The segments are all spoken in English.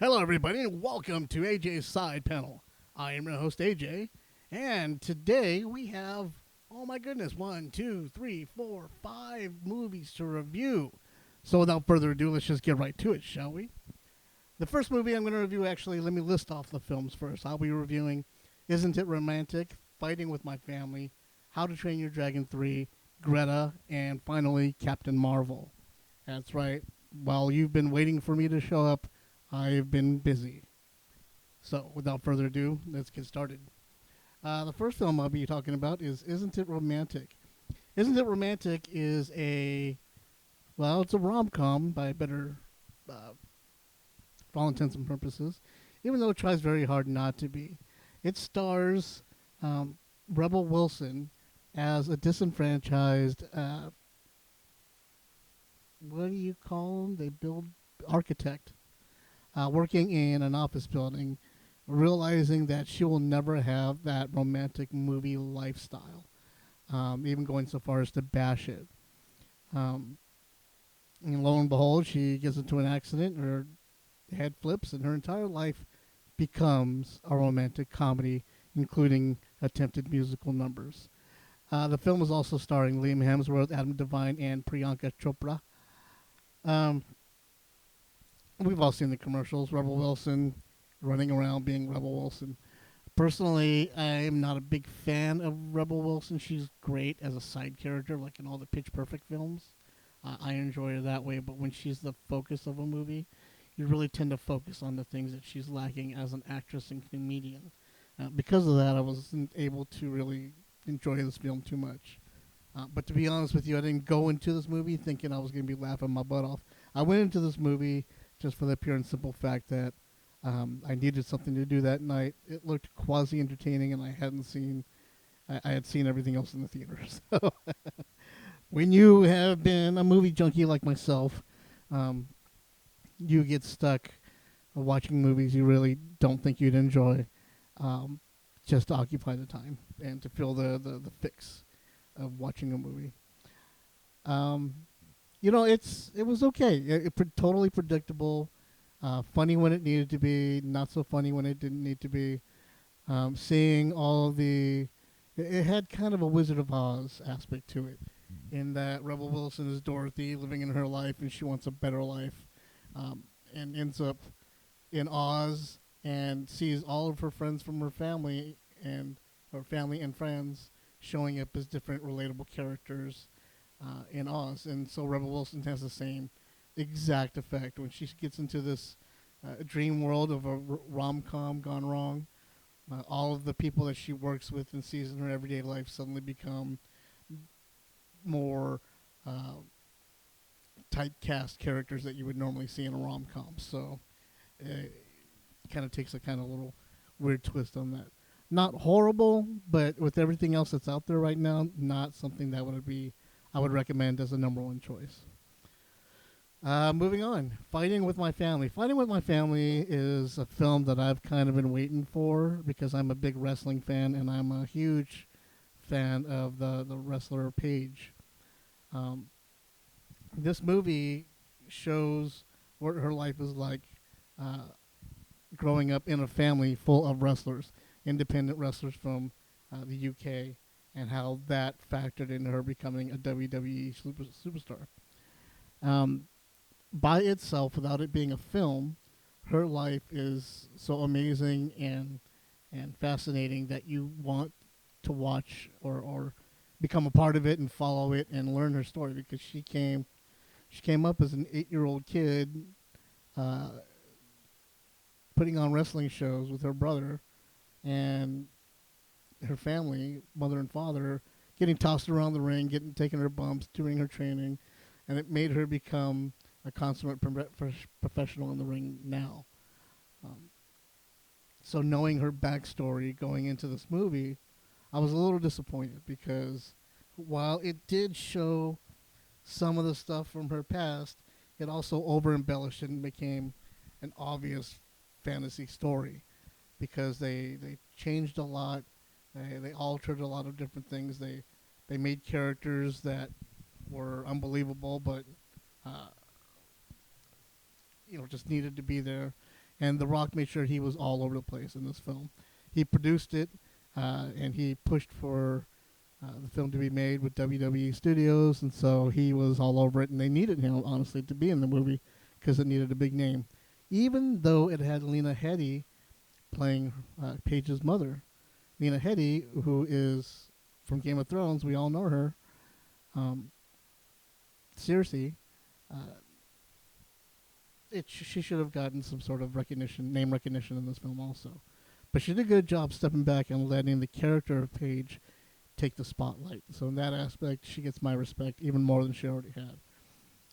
Hello, everybody, and welcome to AJ's Side Panel. I am your host, AJ, and today we have, oh my goodness, one, two, three, four, five movies to review. So without further ado, let's just get right to it, shall we? The first movie I'm going to review, actually, let me list off the films first. I'll be reviewing Isn't It Romantic, Fighting with My Family, How to Train Your Dragon 3, Greta, and finally, Captain Marvel. That's right. While you've been waiting for me to show up, I've been busy. So, without further ado, let's get started. The first film I'll be talking about is Isn't It Romantic? Isn't It Romantic is it's a rom-com by better, uh, for all intents and purposes, even though it tries very hard not to be. It stars um, Rebel Wilson as a disenfranchised, what do you call them? They build architect working in an office building, realizing that she will never have that romantic movie lifestyle, even going so far as to bash it. Um, and lo and behold, she gets into an accident, her head flips, and her entire life becomes a romantic comedy, including attempted musical numbers. The film is also starring Liam Hemsworth, Adam Devine, and Priyanka Chopra. Um, we've all seen the commercials. Rebel Wilson running around being Rebel Wilson. Personally, I'm not a big fan of Rebel Wilson. She's great as a side character, like in all the Pitch Perfect films. I enjoy her that way, but when she's the focus of a movie, you really tend to focus on the things that she's lacking as an actress and comedian. Because of that, I wasn't able to really enjoy this film too much. But to be honest with you, I didn't go into this movie thinking I was going to be laughing my butt off. I went into this movie just for the pure and simple fact that I needed something to do that night. It looked quasi entertaining, and I had seen everything else in the theaters. So when you have been a movie junkie like myself, um, you get stuck watching movies you really don't think you'd enjoy, um, just to occupy the time and to feel the fix of watching a movie. Um, it was okay. Totally predictable. Funny when it needed to be, not so funny when it didn't need to be. Seeing all of it had kind of a Wizard of Oz aspect to it, in that Rebel Wilson is Dorothy living in her life and she wants a better life, and ends up in Oz and sees all of her friends from her family and friends showing up as different relatable characters in Oz, and so Rebel Wilson has the same exact effect when she gets into this dream world of a rom com gone wrong. All of the people that she works with and sees in her everyday life suddenly become more uh, typecast characters that you would normally see in a rom com. So it kind of takes a kind of little weird twist on that. Not horrible, but with everything else that's out there right now, not something that I would recommend as a number one choice. Moving on, Fighting with My Family. Fighting with My Family is a film that I've kind of been waiting for because I'm a big wrestling fan and I'm a huge fan of the wrestler Paige. Um, this movie shows what her life is like uh, growing up in a family full of wrestlers, independent wrestlers from the UK, and how that factored into her becoming a WWE superstar. Um, by itself, without it being a film, her life is so amazing and fascinating that you want to watch or become a part of it and follow it and learn her story, because she came up as an 8-year-old kid uh, putting on wrestling shows with her brother and her family, mother and father, getting tossed around the ring, taking her bumps during her training, and it made her become a consummate professional in the ring now. Um, so knowing her backstory going into this movie, I was a little disappointed because while it did show some of the stuff from her past, it also over embellished and became an obvious fantasy story because they changed a lot. They altered a lot of different things. They made characters that were unbelievable, but just needed to be there. And The Rock made sure he was all over the place in this film. He produced it, and he pushed for the film to be made with WWE Studios, and so he was all over it. And they needed him, honestly, to be in the movie because it needed a big name, even though it had Lena Headey playing Paige's mother. Lena Headey, who is from Game of Thrones, we all know her. Cersei, uh, she should have gotten some sort of recognition, name recognition in this film also. But she did a good job stepping back and letting the character of Paige take the spotlight. So in that aspect, she gets my respect even more than she already had.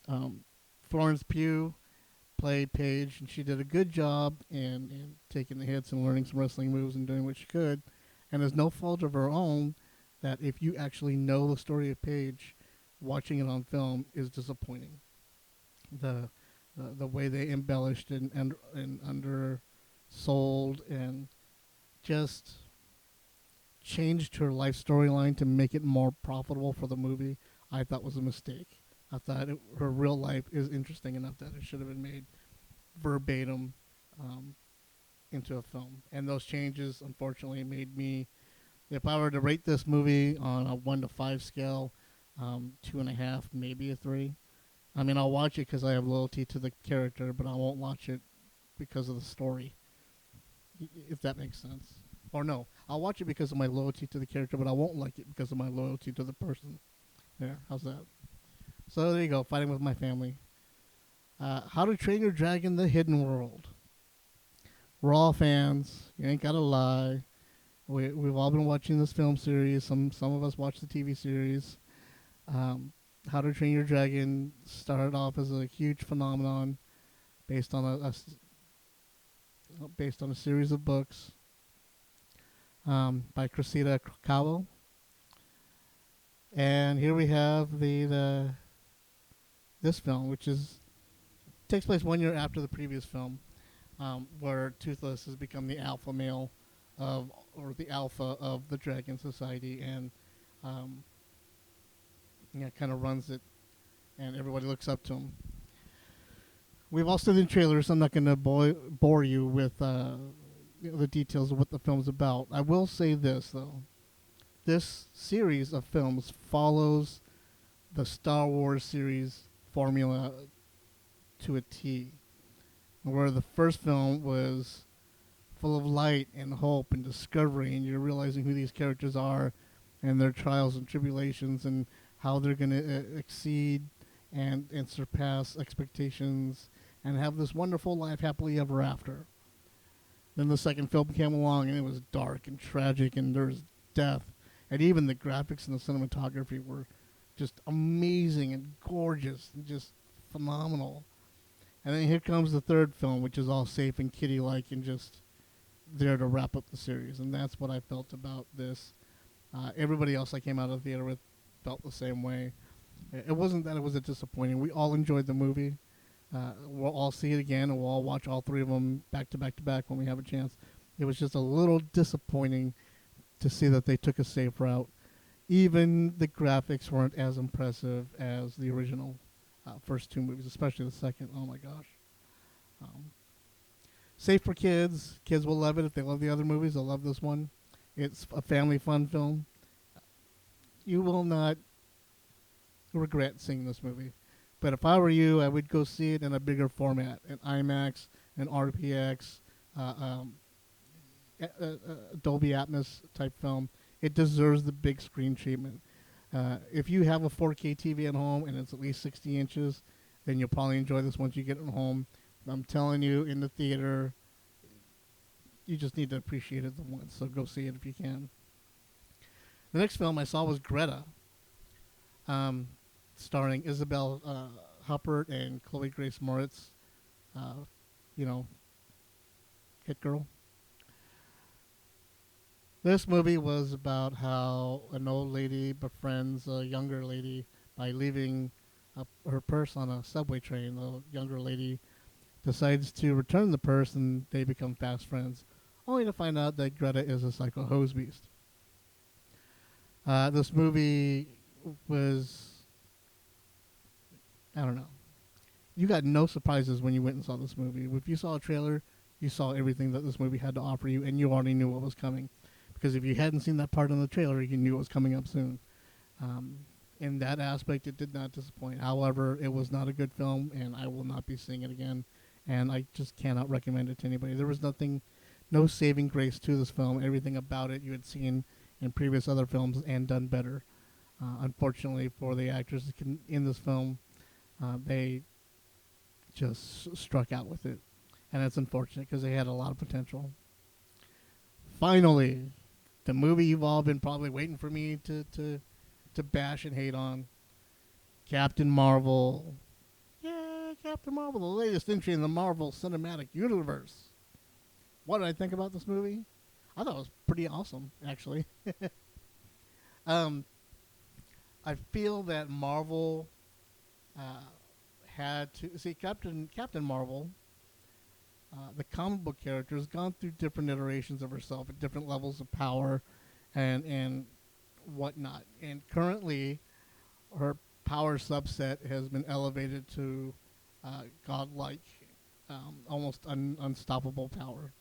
Um, Florence Pugh played Paige, and she did a good job in taking the hits and learning some wrestling moves and doing what she could. And there's no fault of her own that if you actually know the story of Paige, watching it on film is disappointing. The the way they embellished and undersold and just changed her life storyline to make it more profitable for the movie, I thought was a mistake. I thought her real life is interesting enough that it should have been made verbatim um, into a film. And those changes, unfortunately, made me, if I were to rate this movie on a 1 to 5 scale, 2.5, maybe a 3. I mean, I'll watch it because I have loyalty to the character, but I won't watch it because of the story, if that makes sense. Or no, I'll watch it because of my loyalty to the character, but I won't like it because of my loyalty to the person. There, how's that? So there you go, fighting with my family. How to Train Your Dragon: The Hidden World. We're all fans. You ain't gotta lie. We've all been watching this film series. Some of us watch the TV series. Um, How to Train Your Dragon started off as a huge phenomenon based on based on a series of books by Cressida Cavallo. And here we have the this film, which is takes place 1 year after the previous film, where Toothless has become the alpha male of, or the alpha of the Dragon Society, and kind of runs it, and everybody looks up to him. We've all seen the trailers, so I'm not going to bore you with the details of what the film's about. I will say this, though. This series of films follows the Star Wars series formula to a T, where the first film was full of light and hope and discovery, and you're realizing who these characters are and their trials and tribulations and how they're going to exceed and surpass expectations and have this wonderful life happily ever after. Then the second film came along and it was dark and tragic and there's death. And even the graphics and the cinematography were just amazing and gorgeous and just phenomenal. And then here comes the third film, which is all safe and kiddie-like and just there to wrap up the series. And that's what I felt about this. Everybody else I came out of the theater with felt the same way. It wasn't that it was a disappointing. We all enjoyed the movie. We'll all see it again, and we'll all watch all three of them back to back to back when we have a chance. It was just a little disappointing to see that they took a safe route. Even the graphics weren't as impressive as the original first two movies, especially the second. Oh my gosh. Safe for kids. Kids will love it. If they love the other movies, they'll love this one. It's a family fun film. You will not regret seeing this movie. But if I were you, I would go see it in a bigger format, an IMAX, an RPX, Dolby Atmos type film. It deserves the big screen treatment. If you have a 4K TV at home and it's at least 60 inches, then you'll probably enjoy this once you get it home. I'm telling you, in the theater, you just need to appreciate it once. So go see it if you can. The next film I saw was Greta, starring Isabel Huppert and Chloe Grace Moritz. You know, Hit Girl. This movie was about how an old lady befriends a younger lady by leaving her purse on a subway train. The younger lady decides to return the purse and they become fast friends, only to find out that Greta is a psycho hose beast. This movie was, I don't know. You got no surprises when you went and saw this movie. If you saw a trailer, you saw everything that this movie had to offer you, and you already knew what was coming. Because if you hadn't seen that part in the trailer, you knew it was coming up soon. Um, in that aspect, it did not disappoint. However, it was not a good film, and I will not be seeing it again. And I just cannot recommend it to anybody. There was nothing, no saving grace to this film. Everything about it you had seen in previous other films and done better. Unfortunately, for the actors in this film, they just struck out with it, and it's unfortunate because they had a lot of potential. Finally, the movie you've all been probably waiting for me to bash and hate on, Captain Marvel. Yeah, Captain Marvel, the latest entry in the Marvel Cinematic Universe. What did I think about this movie? I thought it was pretty awesome, actually. um, I feel that Marvel uh, had to see Captain Marvel. The comic book character has gone through different iterations of herself at different levels of power, and whatnot. And currently, her power subset has been elevated to godlike, almost unstoppable power.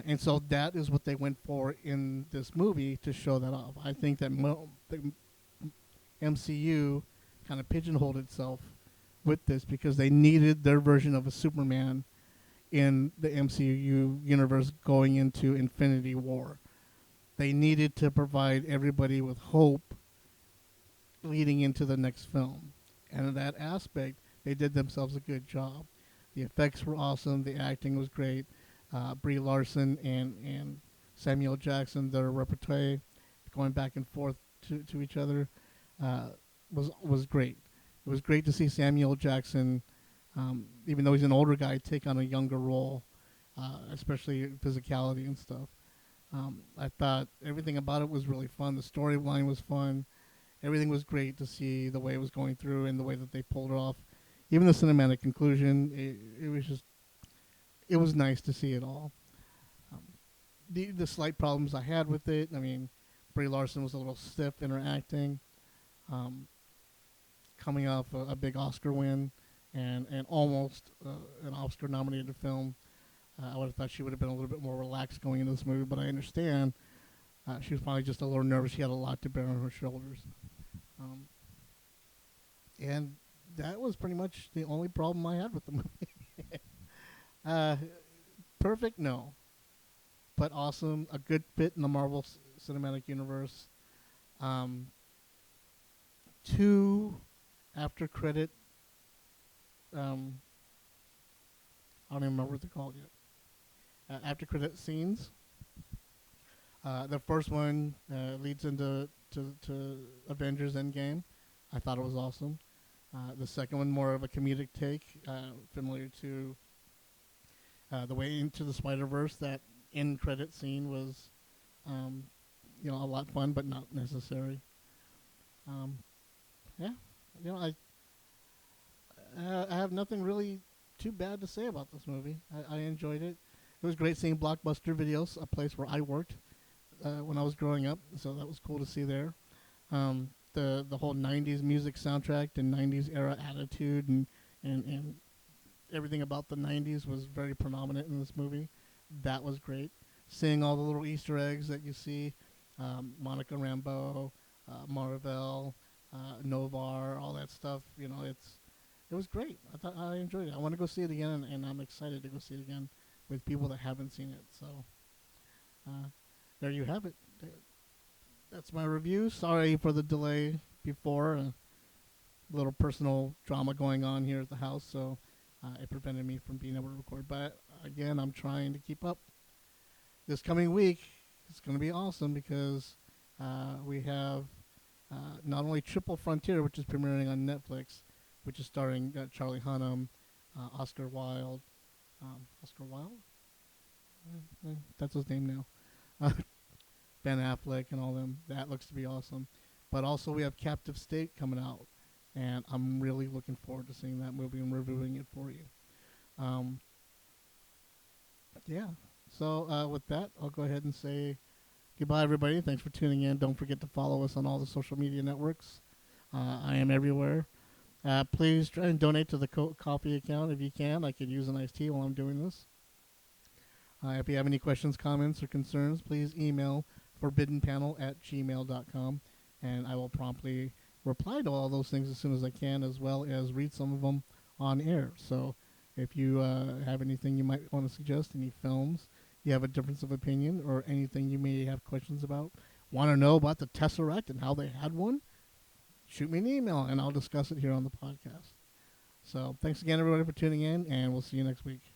And so that is what they went for in this movie to show that off. I think that the MCU kind of pigeonholed itself with this because they needed their version of a Superman in the MCU universe going into Infinity War. They needed to provide everybody with hope leading into the next film. And in that aspect, they did themselves a good job. The effects were awesome. The acting was great. Brie Larson and Samuel Jackson, their repertoire, going back and forth to each other, uh, was great. It was great to see Samuel Jackson, even though he's an older guy, take on a younger role, especially physicality and stuff. I thought everything about it was really fun. The storyline was fun. Everything was great to see the way it was going through and the way that they pulled it off. Even the cinematic conclusion, it was just, it was nice to see it all. Um, the slight problems I had with it, I mean, Brie Larson was a little stiff in her acting, um, coming off a big Oscar win and almost an Oscar nominated film. I would have thought she would have been a little bit more relaxed going into this movie, but I understand she was probably just a little nervous. She had a lot to bear on her shoulders. Um, and that was pretty much the only problem I had with the movie. uh, perfect, no. But awesome. A good fit in the Marvel Cinematic Universe. Um, two after credit. Um, I don't even remember what they're called yet. After credit scenes. The first one leads into to Avengers Endgame. I thought it was awesome. The second one, more of a comedic take, familiar to the way Into the Spider Verse. That end credit scene was, um, a lot of fun, but not necessary. Um, yeah, I have nothing really too bad to say about this movie. I enjoyed it. It was great seeing Blockbuster Videos, a place where I worked when I was growing up, so that was cool to see there. The whole '90s music soundtrack and '90s era attitude and everything about the '90s was very predominant in this movie. That was great. Seeing all the little Easter eggs that you see, Monica Rambeau, Marvel, Novar, all that stuff. It was great. I enjoyed it. I want to go see it again, and I'm excited to go see it again with people that haven't seen it. So uh, there you have it. That's my review. Sorry for the delay before. A little personal drama going on here at the house, so it prevented me from being able to record. But again, I'm trying to keep up. This coming week, it's going to be awesome because we have not only Triple Frontier, which is premiering on Netflix, which is starring Charlie Hunnam, Oscar Wilde. Oscar Wilde? That's his name now. Ben Affleck and all them. That looks to be awesome. But also we have Captive State coming out, and I'm really looking forward to seeing that movie and reviewing it for you. Um, yeah. So with that, I'll go ahead and say goodbye, everybody. Thanks for tuning in. Don't forget to follow us on all the social media networks. I am everywhere. Please try and donate to the coffee account if you can. I could use an iced tea while I'm doing this. If you have any questions, comments, or concerns, please email forbiddenpanel@gmail.com, and I will promptly reply to all those things as soon as I can, as well as read some of them on air. So if you have anything you might want to suggest, any films, you have a difference of opinion, or anything you may have questions about, want to know about the Tesseract and how they had one, shoot me an email and I'll discuss it here on the podcast. So thanks again, everybody, for tuning in, and we'll see you next week.